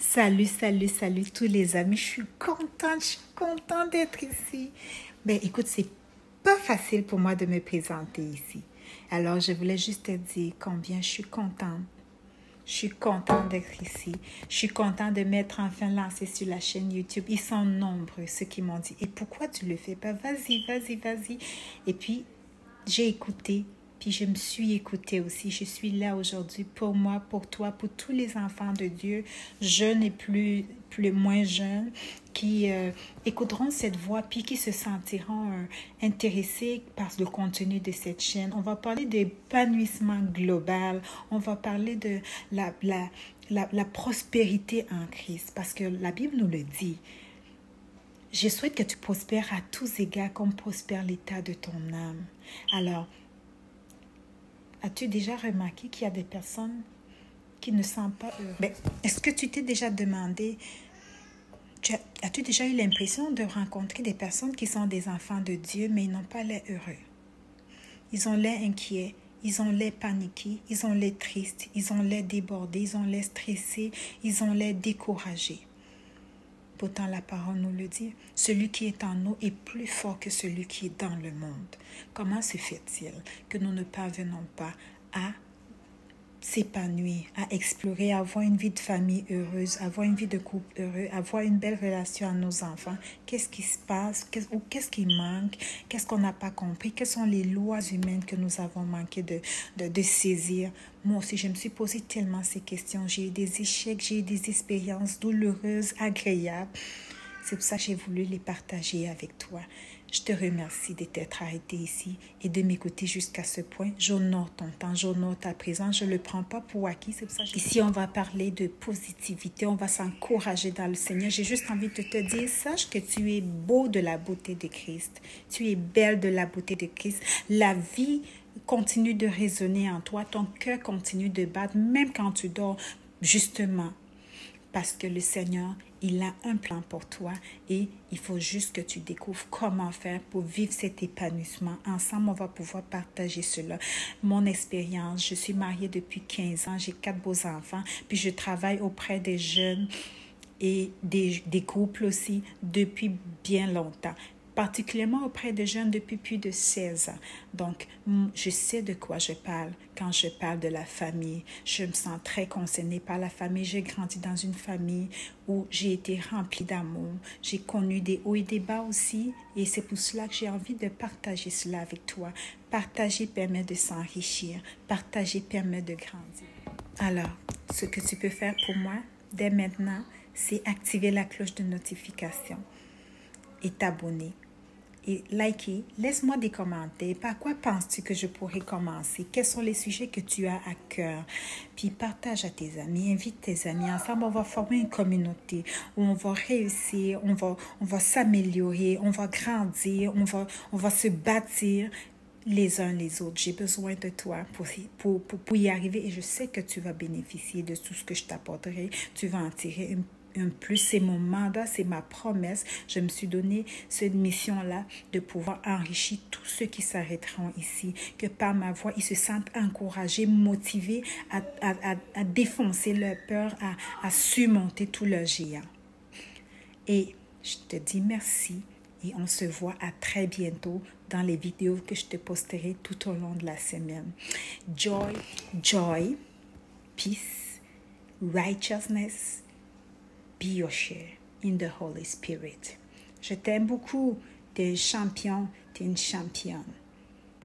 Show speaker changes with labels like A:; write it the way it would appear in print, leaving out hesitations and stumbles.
A: Salut, salut, salut tous les amis. Je suis contente d'être ici. Ben écoute, c'est pas facile pour moi de me présenter ici. Alors, je voulais juste te dire combien je suis contente. Je suis contente d'être ici. Je suis contente de m'être enfin lancée sur la chaîne YouTube. Ils sont nombreux, ceux qui m'ont dit, et pourquoi tu le fais pas? Vas-y, vas-y, vas-y. Et puis, j'ai écouté, puis je me suis écoutée aussi. Je suis là aujourd'hui pour moi, pour toi, pour tous les enfants de Dieu, jeunes et plus moins jeunes, qui écouteront cette voix, puis qui se sentiront intéressés par le contenu de cette chaîne. On va parler d'épanouissement global, on va parler de la prospérité en Christ, parce que la Bible nous le dit. Je souhaite que tu prospères à tous égards comme prospère l'état de ton âme. Alors, as-tu déjà remarqué qu'il y a des personnes qui ne sont pas heureuses? Ben, est-ce que tu t'es déjà demandé, as-tu déjà eu l'impression de rencontrer des personnes qui sont des enfants de Dieu, mais ils n'ont pas l'air heureux? Ils ont l'air inquiets, ils ont l'air paniqués, ils ont l'air tristes, ils ont l'air débordés, ils ont l'air stressés, ils ont l'air découragés. Pourtant, la parole nous le dit, celui qui est en nous est plus fort que celui qui est dans le monde. Comment se fait-il que nous ne parvenons pas à s'épanouir, à explorer, à avoir une vie de famille heureuse, avoir une vie de couple heureux, avoir une belle relation à nos enfants? Qu'est-ce qui se passe? Qu'est-ce qui manque? Qu'est-ce qu'on n'a pas compris? Quelles sont les lois humaines que nous avons manqué de saisir? Moi aussi, je me suis posé tellement ces questions. J'ai eu des échecs, j'ai eu des expériences douloureuses, agréables. C'est pour ça que j'ai voulu les partager avec toi. Je te remercie de t'être arrêté ici et de m'écouter jusqu'à ce point. J'honore ton temps, j'honore ta présence. Je ne le prends pas pour acquis. C'est pour ça que ici, on va parler de positivité. On va s'encourager dans le Seigneur. J'ai juste envie de te dire, sache que tu es beau de la beauté de Christ. Tu es belle de la beauté de Christ. La vie continue de résonner en toi. Ton cœur continue de battre, même quand tu dors, justement. Parce que le Seigneur, il a un plan pour toi et il faut juste que tu découvres comment faire pour vivre cet épanouissement. Ensemble, on va pouvoir partager cela. Mon expérience, je suis mariée depuis 15 ans, j'ai 4 beaux enfants, puis je travaille auprès des jeunes et des couples aussi depuis bien longtemps, particulièrement auprès de jeunes depuis plus de 16 ans. Donc, je sais de quoi je parle quand je parle de la famille. Je me sens très concernée par la famille. J'ai grandi dans une famille où j'ai été remplie d'amour. J'ai connu des hauts et des bas aussi, et c'est pour cela que j'ai envie de partager cela avec toi. Partager permet de s'enrichir. Partager permet de grandir. Alors, ce que tu peux faire pour moi dès maintenant, c'est activer la cloche de notification et t'abonner. Et liker, laisse-moi des commentaires. Par quoi penses-tu que je pourrais commencer? Quels sont les sujets que tu as à cœur? Puis partage à tes amis, invite tes amis. Ensemble, on va former une communauté où on va réussir, on va s'améliorer, on va grandir, on va se bâtir les uns les autres. J'ai besoin de toi pour y arriver et je sais que tu vas bénéficier de tout ce que je t'apporterai. Tu vas en tirer un plus. C'est mon mandat, c'est ma promesse. Je me suis donné cette mission-là de pouvoir enrichir tous ceux qui s'arrêteront ici, que par ma voix, ils se sentent encouragés, motivés à défoncer leur peur, à surmonter tous leurs géants. Et je te dis merci et on se voit à très bientôt dans les vidéos que je te posterai tout au long de la semaine. Joy, peace, righteousness, be your share in the Holy Spirit. Je t'aime beaucoup. Tu es un champion, tu es une championne.